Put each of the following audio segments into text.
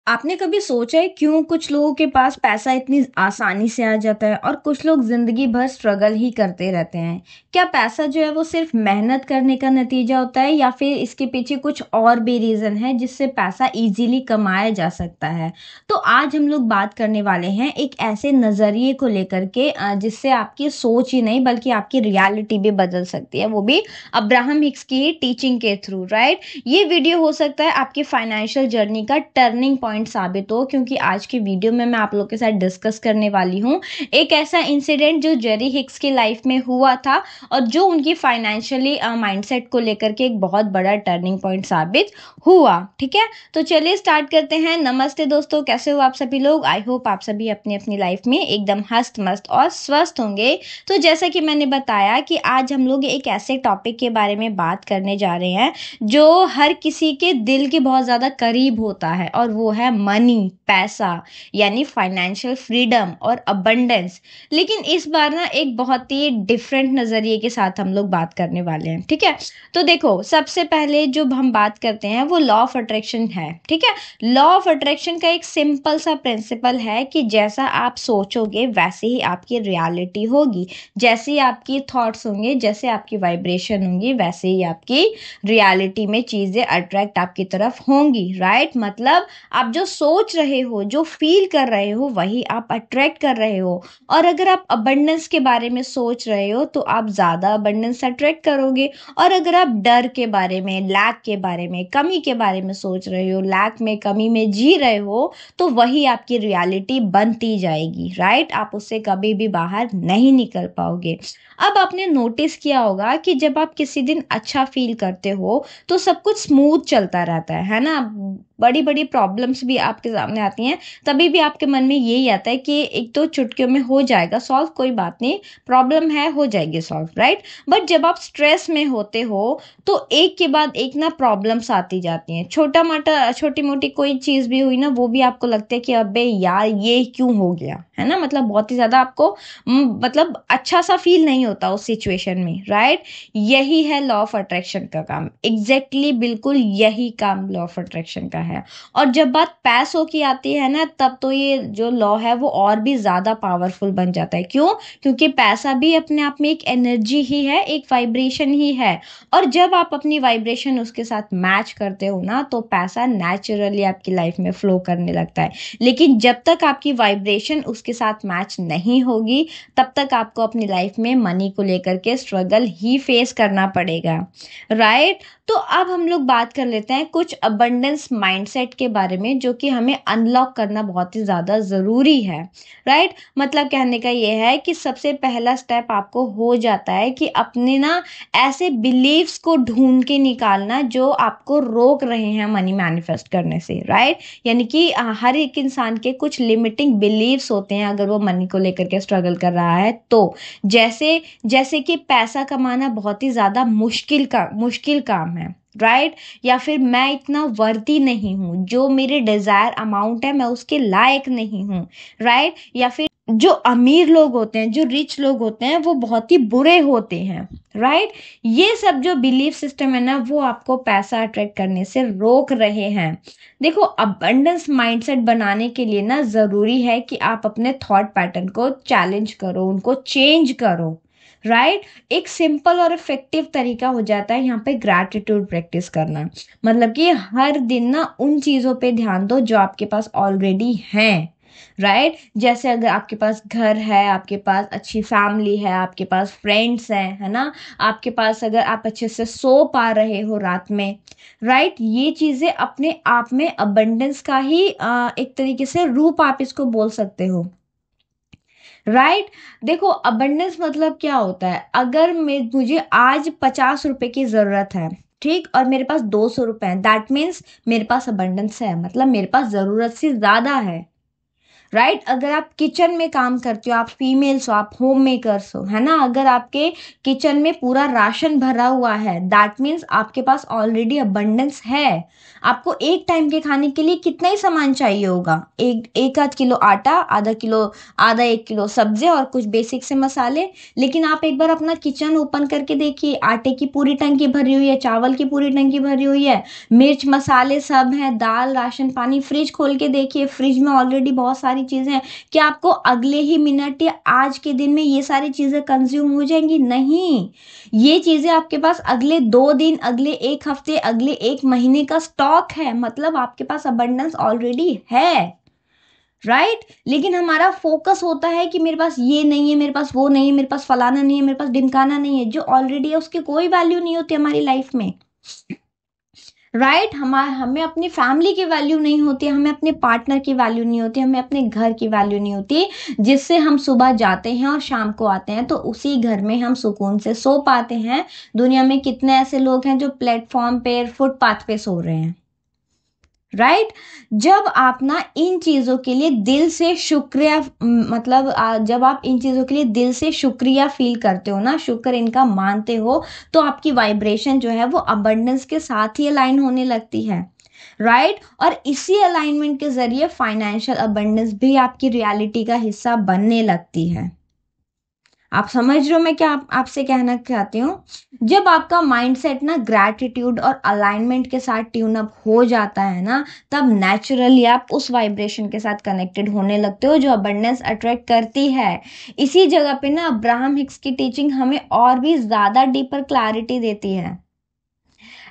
आपने कभी सोचा है क्यों कुछ लोगों के पास पैसा इतनी आसानी से आ जाता है और कुछ लोग जिंदगी भर स्ट्रगल ही करते रहते हैं? क्या पैसा जो है वो सिर्फ मेहनत करने का नतीजा होता है या फिर इसके पीछे कुछ और भी रीजन है जिससे पैसा इजीली कमाया जा सकता है? तो आज हम लोग बात करने वाले हैं एक ऐसे नजरिए को लेकर के जिससे आपकी सोच ही नहीं बल्कि आपकी रियलिटी भी बदल सकती है, वो भी अब्राहम हिक्स की टीचिंग के थ्रू, राइट? ये वीडियो हो सकता है आपकी फाइनेंशियल जर्नी का टर्निंग पॉइंट साबित हो, क्योंकि आज की वीडियो में मैं आप लोग के साथ डिस्कस करने वाली हूँ एक ऐसा इंसिडेंट जो जेरी हिक्स की लाइफ में हुआ था और जो उनकी फाइनेंशियली माइंडसेट को लेकर के एक बहुत बड़ा टर्निंग पॉइंट साबित हुआ। ठीक है, तो चलिए स्टार्ट करते हैं। नमस्ते दोस्तों, कैसे हो आप सभी लोग? आई होप आप सभी अपनी अपनी लाइफ में एकदम हस्त मस्त और स्वस्थ होंगे। तो जैसा कि मैंने बताया कि आज हम लोग एक ऐसे टॉपिक के बारे में बात करने जा रहे हैं जो हर किसी के दिल के बहुत ज़्यादा करीब होता है, और वो है मनी, पैसा, यानी फाइनेंशियल फ्रीडम और अबंडेंस। लेकिन इस बार ना एक बहुत ही डिफरेंट नज़रिए के साथ हम लोग बात करने वाले हैं। ठीक है, तो देखो, सबसे पहले जो हम बात करते हैं वो लॉ ऑफ अट्रैक्शन है। ठीक है, लॉ ऑफ अट्रैक्शन का एक सिंपल सा प्रिंसिपल है कि जैसा आप सोचोगे वैसे ही आपकी रियलिटी होगी। जैसे आपकी थॉट्स होंगे, जैसे आपकी वाइब्रेशन होंगी, वैसे ही आपकी रियलिटी में चीजें अट्रैक्ट आपकी तरफ होंगी, राइट? मतलब आप जो सोच रहे हो, जो फील कर रहे हो, वही आप अट्रैक्ट कर रहे हो। और अगर आप अबंडेंस के बारे में सोच रहे हो तो आप ज्यादा अबंडेंस अट्रैक्ट करोगे। और अगर आप डर के बारे में, लैक के बारे में, कमी के बारे में सोच रहे हो, लैक में, कमी में जी रहे हो, तो वही आपकी रियलिटी बनती जाएगी, राइट? आप उससे कभी भी बाहर नहीं निकल पाओगे। अब आपने नोटिस किया होगा कि जब आप किसी दिन अच्छा फील करते हो तो सब कुछ स्मूथ चलता रहता है ना? बड़ी बड़ी प्रॉब्लम्स भी आपके सामने आती हैं, तभी भी आपके मन में यही आता है कि एक तो चुटकियों में हो जाएगा सॉल्व, कोई बात नहीं, प्रॉब्लम है, हो जाएगी सॉल्व, राइट? बट जब आप स्ट्रेस में होते हो तो एक के बाद एक ना प्रॉब्लम्स आती जाती हैं। छोटा मोटा, छोटी मोटी कोई चीज़ भी हुई ना, वो भी आपको लगता है कि अबे यार ये क्यों हो गया, है ना? मतलब बहुत ही ज़्यादा आपको मतलब अच्छा सा फील नहीं होता उस सिचुएशन में, राइट? यही है लॉ ऑफ अट्रैक्शन का काम, एग्जैक्टली बिल्कुल यही काम लॉ ऑफ अट्रैक्शन का है। और जब बात पैसों की आती है ना, तब तो ये जो लॉ है वो और भी ज्यादा पावरफुल बन जाता है। क्यों? क्योंकि पैसा भी अपने आप में एक एनर्जी ही है, एक वाइब्रेशन ही है। और जब आप अपनी वाइब्रेशन उसके साथ मैच करते हो ना, तो पैसा नेचुरली आपकी लाइफ में फ्लो करने लगता है। लेकिन जब तक आपकी वाइब्रेशन उसके साथ मैच नहीं होगी, तब तक आपको अपनी लाइफ में मनी को लेकर के स्ट्रगल ही फेस करना पड़ेगा, राइट? तो अब हम लोग बात कर लेते हैं कुछ अबंडेंस माइंडसेट के बारे में, जो कि हमें अनलॉक करना बहुत ही ज़्यादा ज़रूरी है, राइट? मतलब कहने का ये है कि सबसे पहला स्टेप आपको हो जाता है कि अपने ना ऐसे बिलीव्स को ढूंढ के निकालना जो आपको रोक रहे हैं मनी मैनिफेस्ट करने से, राइट? यानी कि हर एक इंसान के कुछ लिमिटिंग बिलीव्स होते हैं अगर वो मनी को लेकर के स्ट्रगल कर रहा है तो। जैसे जैसे कि पैसा कमाना बहुत ही ज्यादा मुश्किल काम है, राइट? या फिर मैं इतना वर्दी नहीं हूँ, जो मेरे डिजायर अमाउंट है मैं उसके लायक नहीं हूँ, राइट? या फिर जो अमीर लोग होते हैं, जो रिच लोग होते हैं, वो बहुत ही बुरे होते हैं, राइट? ये सब जो बिलीफ सिस्टम है ना, वो आपको पैसा अट्रैक्ट करने से रोक रहे हैं। देखो, अबंडेंस माइंडसेट बनाने के लिए ना जरूरी है कि आप अपने थॉट पैटर्न को चैलेंज करो, उनको चेंज करो, राइट? एक सिंपल और इफेक्टिव तरीका हो जाता है यहाँ पे ग्रैटिट्यूड प्रैक्टिस करना। मतलब कि हर दिन ना उन चीजों पे ध्यान दो जो आपके पास ऑलरेडी हैं, राइट? जैसे अगर आपके पास घर है, आपके पास अच्छी फैमिली है, आपके पास फ्रेंड्स हैं, है ना? आपके पास अगर आप अच्छे से सो पा रहे हो रात में, राइट? ये चीजें अपने आप में अबंडेंस का ही एक तरीके से रूप आप इसको बोल सकते हो, राइट? देखो, अबंडेंस मतलब क्या होता है? अगर मुझे आज 50 रुपए की जरूरत है, ठीक, और मेरे पास 200 रुपए हैं, दैट मीन्स मेरे पास अबंडेंस है, मतलब मेरे पास जरूरत से ज्यादा है, राइट। अगर आप किचन में काम करते हो, आप फीमेल्स हो, आप होम मेकर्स हो, है ना, अगर आपके किचन में पूरा राशन भरा हुआ है, दैट मीन्स आपके पास ऑलरेडी अबंडेंस है। आपको एक टाइम के खाने के लिए कितना ही सामान चाहिए होगा, एक आध किलो आटा, आधा एक किलो सब्जी और कुछ बेसिक से मसाले। लेकिन आप एक बार अपना किचन ओपन करके देखिए, आटे की पूरी टंकी भरी हुई है, चावल की पूरी टंकी भरी हुई है, मिर्च मसाले सब हैं, दाल राशन पानी। फ्रिज खोल के देखिए, फ्रिज में ऑलरेडी बहुत सारी चीजें हैं। क्या आपको अगले ही मिनट या आज के दिन में ये सारी चीजें कंज्यूम हो जाएंगी? नहीं। ये चीजें आपके पास अगले 2 दिन, अगले एक हफ्ते, अगले एक महीने का स्टॉक है, मतलब आपके पास अबंडेंस ऑलरेडी है। राइट। लेकिन हमारा फोकस होता है कि मेरे पास ये नहीं है, मेरे पास वो नहीं है, मेरे पास फलाना नहीं है, मेरे पास ढिमकाना नहीं है। जो ऑलरेडी है उसकी कोई वैल्यू नहीं होती हमारी लाइफ में। राइट। हमें अपनी फैमिली की वैल्यू नहीं होती, हमें अपने पार्टनर की वैल्यू नहीं होती, हमें अपने घर की वैल्यू नहीं होती, जिससे हम सुबह जाते हैं और शाम को आते हैं तो उसी घर में हम सुकून से सो पाते हैं। दुनिया में कितने ऐसे लोग हैं जो प्लेटफॉर्म पे, फुटपाथ पे सो रहे हैं। राइट। जब आप ना इन चीजों के लिए दिल से शुक्रिया, मतलब जब आप इन चीजों के लिए दिल से शुक्रिया फील करते हो ना, शुक्र इनका मानते हो, तो आपकी वाइब्रेशन जो है वो अबंडेंस के साथ ही अलाइन होने लगती है। राइट। और इसी अलाइनमेंट के जरिए फाइनेंशियल अबंडेंस भी आपकी रियलिटी का हिस्सा बनने लगती है। आप समझ रहे हो मैं क्या आपसे कहना चाहती हूँ? जब आपका माइंडसेट ना ग्रैटिट्यूड और अलाइनमेंट के साथ ट्यून अप हो जाता है ना, तब नेचुरली आप उस वाइब्रेशन के साथ कनेक्टेड होने लगते हो जो अबंडेंस अट्रैक्ट करती है। इसी जगह पे ना अब्राहम हिक्स की टीचिंग हमें और भी ज्यादा डीपर क्लैरिटी देती है।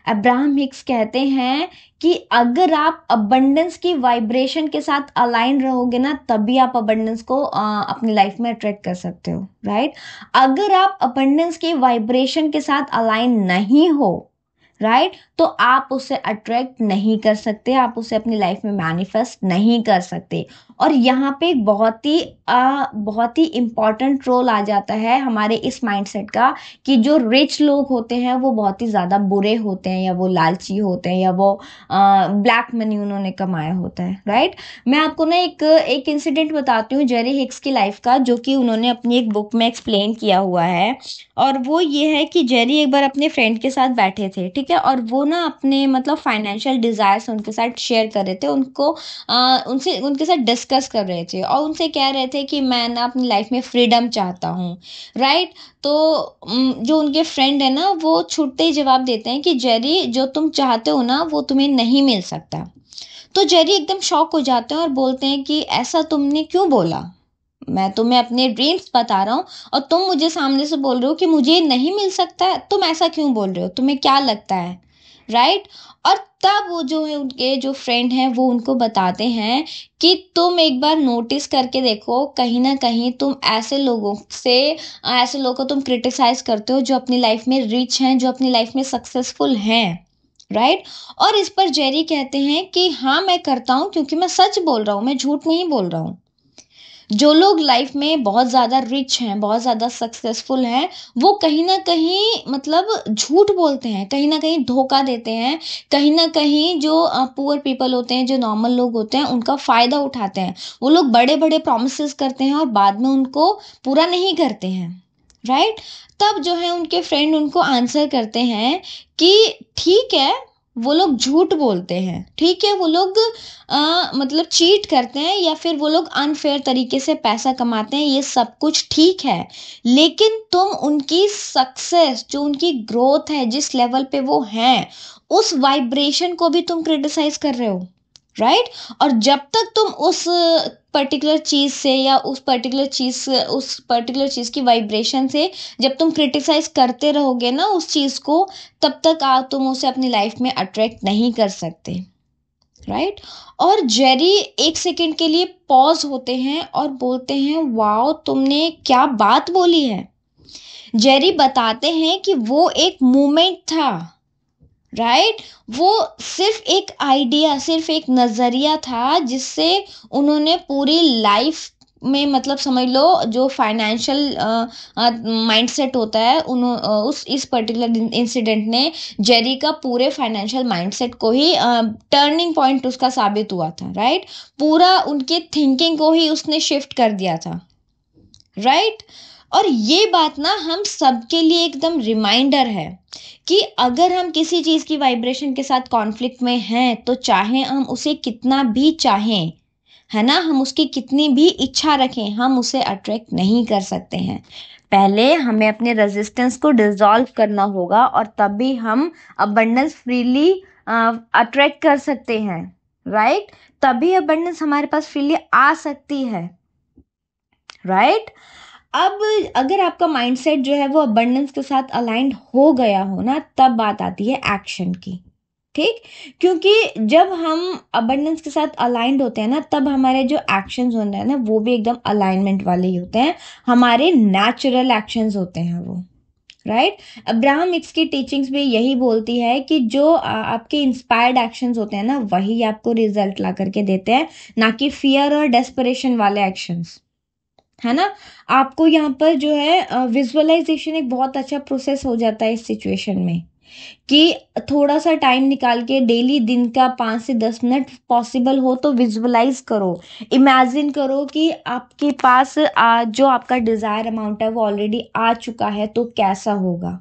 अब्राहम हिक्स कहते हैं कि अगर आप अबंडेंस की वाइब्रेशन के साथ अलाइन रहोगे ना, तभी आप अबंडेंस को अपनी लाइफ में अट्रैक्ट कर सकते हो। राइट। अगर आप अबंडेंस की वाइब्रेशन के साथ अलाइन नहीं हो, राइट, तो आप उसे अट्रैक्ट नहीं कर सकते, आप उसे अपनी लाइफ में मैनिफेस्ट नहीं कर सकते। और यहाँ पे एक बहुत ही इंपॉर्टेंट रोल आ जाता है हमारे इस माइंडसेट का, कि जो रिच लोग होते हैं वो बहुत ही ज्यादा बुरे होते हैं, या वो लालची होते हैं, या वो ब्लैक मनी उन्होंने कमाया होता है। राइट। मैं आपको ना एक इंसिडेंट बताती हूँ जेरी हिक्स की लाइफ का, जो कि उन्होंने अपनी एक बुक में एक्सप्लेन किया हुआ है। और वो ये है कि जेरी एक बार अपने फ्रेंड के साथ बैठे थे, ठीक है, और वो ना अपने मतलब फाइनेंशियल डिजायर्स उनके साथ शेयर कर रहे थे, उनको उनसे उनके साथ डिस्कस कर रहे थे, और उनसे कह रहे थे कि मैं ना अपनी लाइफ में फ्रीडम चाहता हूँ। राइट। तो जो उनके फ्रेंड है ना, वो छूटते ही जवाब देते हैं कि जेरी, जो तुम चाहते हो ना वो तुम्हें नहीं मिल सकता। तो जेरी एकदम शॉक हो जाते हैं और बोलते हैं कि ऐसा तुमने क्यों बोला? मैं तुम्हें अपने ड्रीम्स बता रहा हूँ और तुम मुझे सामने से बोल रहे हो कि मुझे ये नहीं मिल सकता है। तुम ऐसा क्यों बोल रहे हो? तुम्हें क्या लगता है? राइट। और तब वो जो है, उनके जो फ्रेंड हैं वो उनको बताते हैं कि तुम एक बार नोटिस करके देखो, कहीं ना कहीं तुम ऐसे लोगों को तुम क्रिटिसाइज करते हो जो अपनी लाइफ में रिच हैं, जो अपनी लाइफ में सक्सेसफुल हैं। राइट। और इस पर जेरी कहते हैं कि हाँ मैं करता हूँ, क्योंकि मैं सच बोल रहा हूँ, मैं झूठ नहीं बोल रहा हूँ। जो लोग लाइफ में बहुत ज़्यादा रिच हैं, बहुत ज़्यादा सक्सेसफुल हैं, वो कहीं ना कहीं मतलब झूठ बोलते हैं, कहीं ना कहीं धोखा देते हैं, कहीं ना कहीं जो पुअर पीपल होते हैं, जो नॉर्मल लोग होते हैं, उनका फ़ायदा उठाते हैं। वो लोग बड़े बड़े प्रोमिस करते हैं और बाद में उनको पूरा नहीं करते हैं। राइट। तब जो है उनके फ्रेंड उनको आंसर करते हैं कि ठीक है, वो लोग झूठ बोलते हैं, ठीक है, वो लोग मतलब चीट करते हैं, या फिर वो लोग अनफेयर तरीके से पैसा कमाते हैं, ये सब कुछ ठीक है। लेकिन तुम उनकी सक्सेस, जो उनकी ग्रोथ है, जिस लेवल पे वो हैं, उस वाइब्रेशन को भी तुम क्रिटिसाइज कर रहे हो। राइट। और जब तक तुम उस पर्टिकुलर चीज से, या उस पर्टिकुलर चीज की वाइब्रेशन से जब तुम क्रिटिसाइज करते रहोगे ना उस चीज को, तब तक तुम उसे अपनी लाइफ में अट्रैक्ट नहीं कर सकते। राइट। और जेरी एक सेकंड के लिए पॉज होते हैं और बोलते हैं, वाओ तुमने क्या बात बोली है। जेरी बताते हैं कि वो एक मोमेंट था। राइट। वो सिर्फ एक आइडिया, सिर्फ एक नजरिया था, जिससे उन्होंने पूरी लाइफ में मतलब समझ लो जो फाइनेंशियल माइंडसेट होता है उस इस पर्टिकुलर इंसिडेंट ने जेरी का पूरे फाइनेंशियल माइंडसेट को ही टर्निंग पॉइंट उसका साबित हुआ था, राइट। पूरा उनके थिंकिंग को ही उसने शिफ्ट कर दिया था, राइट। और ये बात ना हम सबके लिए एकदम रिमाइंडर है कि अगर हम किसी चीज की वाइब्रेशन के साथ कॉन्फ्लिक्ट में हैं तो चाहे हम उसे कितना भी चाहें, है ना, हम उसकी कितनी भी इच्छा रखें, हम उसे अट्रैक्ट नहीं कर सकते हैं। पहले हमें अपने रेजिस्टेंस को डिसॉल्व करना होगा और तभी हम अबंडेंस फ्रीली अट्रैक्ट कर सकते हैं, राइट। तभी अबंडेंस हमारे पास फ्रीली आ सकती है, राइट। अब अगर आपका माइंडसेट जो है वो अबंडेंस के साथ अलाइंड हो गया हो ना, तब बात आती है एक्शन की, ठीक। क्योंकि जब हम अबंडेंस के साथ अलाइंड होते हैं ना, तब हमारे जो एक्शंस होते हैं ना वो भी एकदम अलाइनमेंट वाले ही होते हैं, हमारे नेचुरल एक्शंस होते हैं वो, राइट। अब्राहम हिक्स की टीचिंग्स भी यही बोलती है कि जो आपके इंस्पायर्ड एक्शंस होते हैं ना वही आपको रिजल्ट ला करके देते हैं, ना कि फियर और डेस्परेशन वाले एक्शंस, है ना। आपको यहाँ पर जो है विजुअलाइजेशन एक बहुत अच्छा प्रोसेस हो जाता है इस सिचुएशन में, कि थोड़ा सा टाइम निकाल के डेली दिन का 5 से 10 मिनट पॉसिबल हो तो विजुअलाइज करो, इमेजिन करो कि आपके पास जो आपका डिजायर अमाउंट है वो ऑलरेडी आ चुका है तो कैसा होगा,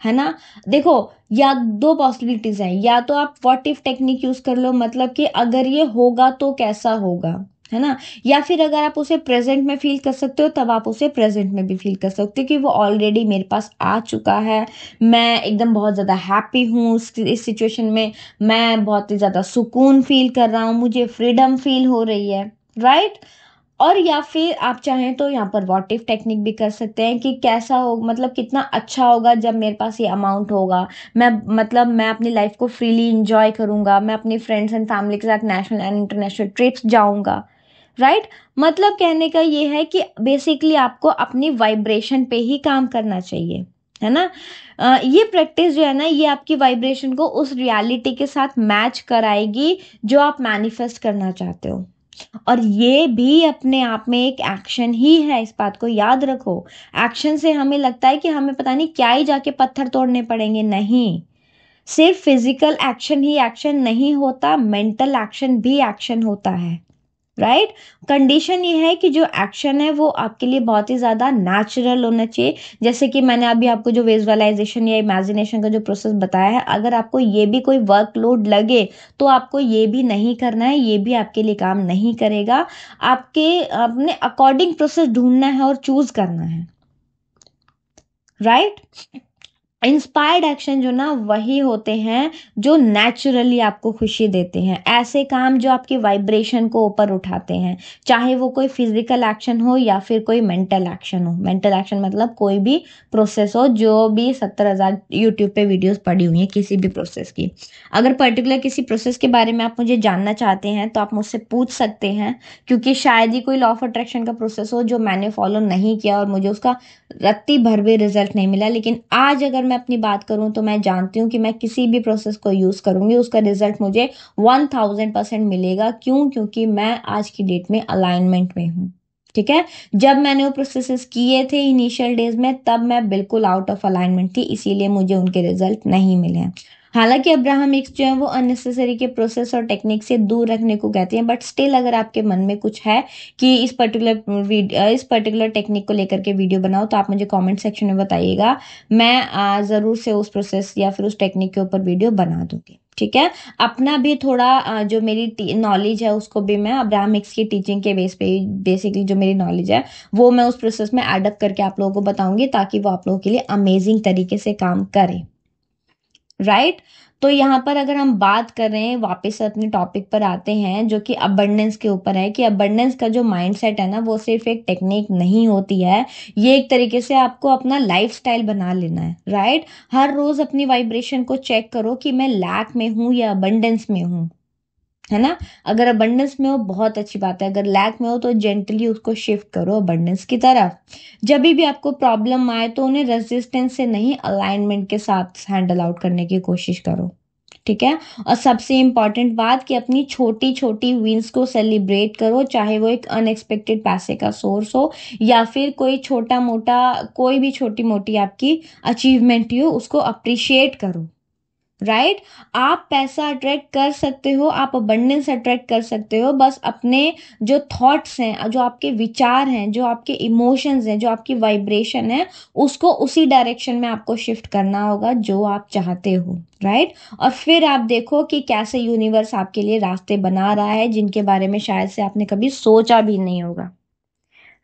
है ना। देखो, या दो पॉसिबिलिटीज हैं, या तो आप व्हाट इफ टेक्निक यूज कर लो, मतलब कि अगर ये होगा तो कैसा होगा, है ना। या फिर अगर आप उसे प्रेजेंट में फील कर सकते हो तब आप उसे प्रेजेंट में भी फील कर सकते हो कि वो ऑलरेडी मेरे पास आ चुका है, मैं एकदम बहुत ज़्यादा हैप्पी हूँ इस सिचुएशन में, मैं बहुत ही ज़्यादा सुकून फील कर रहा हूँ, मुझे फ्रीडम फील हो रही है, राइट। और या फिर आप चाहें तो यहाँ पर व्हाट इफ टेक्निक भी कर सकते हैं कि कैसा हो, मतलब कितना अच्छा होगा जब मेरे पास ये अमाउंट होगा, मैं मतलब मैं अपनी लाइफ को फ्रीली इंजॉय करूंगा, मैं अपनी फ्रेंड्स एंड फैमिली के साथ नेशनल एंड इंटरनेशनल ट्रिप्स जाऊंगा, राइट। मतलब कहने का ये है कि बेसिकली आपको अपनी वाइब्रेशन पे ही काम करना चाहिए, है ना। ये प्रैक्टिस जो है ना ये आपकी वाइब्रेशन को उस रियलिटी के साथ मैच कराएगी जो आप मैनिफेस्ट करना चाहते हो। और ये भी अपने आप में एक एक्शन ही है, इस बात को याद रखो। एक्शन से हमें लगता है कि हमें पता नहीं क्या ही जाके पत्थर तोड़ने पड़ेंगे, नहीं। सिर्फ फिजिकल एक्शन ही एक्शन नहीं होता, मेंटल एक्शन भी एक्शन होता है, राइट। कंडीशन ये है कि जो एक्शन है वो आपके लिए बहुत ही ज्यादा नेचुरल होना चाहिए। जैसे कि मैंने अभी आपको जो विजुअलाइजेशन या इमेजिनेशन का जो प्रोसेस बताया है, अगर आपको ये भी कोई वर्कलोड लगे तो आपको ये भी नहीं करना है, ये भी आपके लिए काम नहीं करेगा। आपके अपने अकॉर्डिंग प्रोसेस ढूंढना है और चूज करना है, राइट। इंस्पायर्ड एक्शन जो ना वही होते हैं जो नेचुरली आपको खुशी देते हैं, ऐसे काम जो आपकी वाइब्रेशन को ऊपर उठाते हैं, चाहे वो कोई फिजिकल एक्शन हो या फिर कोई मेंटल एक्शन हो। मेंटल एक्शन मतलब कोई भी प्रोसेस हो, जो भी 70,000 यूट्यूब पे वीडियोस पड़ी हुई हैं किसी भी प्रोसेस की। अगर पर्टिकुलर किसी प्रोसेस के बारे में आप मुझे जानना चाहते हैं तो आप मुझसे पूछ सकते हैं, क्योंकि शायद ही कोई लॉ ऑफ अट्रैक्शन का प्रोसेस हो जो मैंने फॉलो नहीं किया और मुझे उसका रत्ती भर भी रिजल्ट नहीं मिला। लेकिन आज अगर मैं अपनी बात करूं तो मैं जानती हूँ कि मैं किसी भी प्रोसेस को यूज करूंगी उसका रिजल्ट मुझे 1000% मिलेगा। क्यों? क्योंकि मैं आज की डेट में अलाइनमेंट में हूँ, ठीक है। जब मैंने वो प्रोसेसेस किए थे इनिशियल डेज में तब मैं बिल्कुल आउट ऑफ अलाइनमेंट थी, इसीलिए मुझे उनके रिजल्ट नहीं मिले हैं। हालांकि अब्राहम हिक्स जो है वो अननेसेसरी के प्रोसेस और टेक्निक से दूर रखने को कहते हैं, बट स्टिल अगर आपके मन में कुछ है कि इस पर्टिकुलर टेक्निक को लेकर के वीडियो बनाओ तो आप मुझे कमेंट सेक्शन में बताइएगा। मैं ज़रूर से उस प्रोसेस या फिर उस टेक्निक के ऊपर वीडियो बना दूंगी, ठीक है। अपना भी थोड़ा जो मेरी नॉलेज है उसको भी मैं अब्राहम हिक्स की टीचिंग के बेस पे, बेसिकली जो मेरी नॉलेज है वो मैं उस प्रोसेस में एडअप करके आप लोगों को बताऊंगी, ताकि वो आप लोगों के लिए अमेजिंग तरीके से काम करे, राइट। तो यहाँ पर अगर हम बात करें, वापस से अपने टॉपिक पर आते हैं जो कि अबंडेंस के ऊपर है, कि अबंडेंस का जो माइंडसेट है ना वो सिर्फ एक टेक्निक नहीं होती है, ये एक तरीके से आपको अपना लाइफस्टाइल बना लेना है, राइट। हर रोज अपनी वाइब्रेशन को चेक करो कि मैं लैक में हूँ या अबंडेंस में हूँ, है ना। अगर अबंडेंस में हो बहुत अच्छी बात है, अगर लैक में हो तो जेंटली उसको शिफ्ट करो अबंडेंस की तरफ। जब भी आपको प्रॉब्लम आए तो उन्हें रेजिस्टेंस से नहीं, अलाइनमेंट के साथ हैंडल आउट करने की कोशिश करो, ठीक है। और सबसे इम्पॉर्टेंट बात कि अपनी छोटी छोटी विंस को सेलिब्रेट करो, चाहे वो एक अनएक्सपेक्टेड पैसे का सोर्स हो या फिर कोई छोटा मोटा, कोई भी छोटी मोटी आपकी अचीवमेंट हो, उसको अप्रिशिएट करो। राइट। आप पैसा अट्रैक्ट कर सकते हो, आप अबंडेंस अट्रैक्ट कर सकते हो, बस अपने जो थॉट्स हैं, जो आपके विचार हैं, जो आपके इमोशंस हैं, जो आपकी वाइब्रेशन है, उसको उसी डायरेक्शन में आपको शिफ्ट करना होगा जो आप चाहते हो। राइट। और फिर आप देखो कि कैसे यूनिवर्स आपके लिए रास्ते बना रहा है जिनके बारे में शायद से आपने कभी सोचा भी नहीं होगा।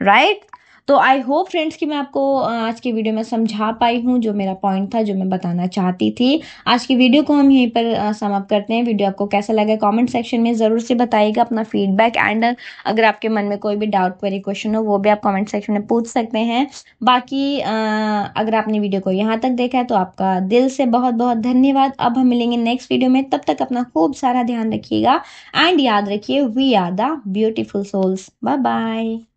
राइट। तो आई होप फ्रेंड्स कि मैं आपको आज की वीडियो में समझा पाई हूँ जो मेरा पॉइंट था, जो मैं बताना चाहती थी। आज की वीडियो को हम यहीं पर समाप्त करते हैं। वीडियो आपको कैसा लगा कमेंट सेक्शन में ज़रूर से बताइएगा अपना फीडबैक, एंड अगर आपके मन में कोई भी डाउट क्वेरी क्वेश्चन हो वो भी आप कमेंट सेक्शन में पूछ सकते हैं। बाकी अगर आपने वीडियो को यहाँ तक देखा है तो आपका दिल से बहुत बहुत धन्यवाद। अब हम मिलेंगे नेक्स्ट वीडियो में, तब तक अपना खूब सारा ध्यान रखिएगा एंड याद रखिए, we are the beautiful souls. Bye bye.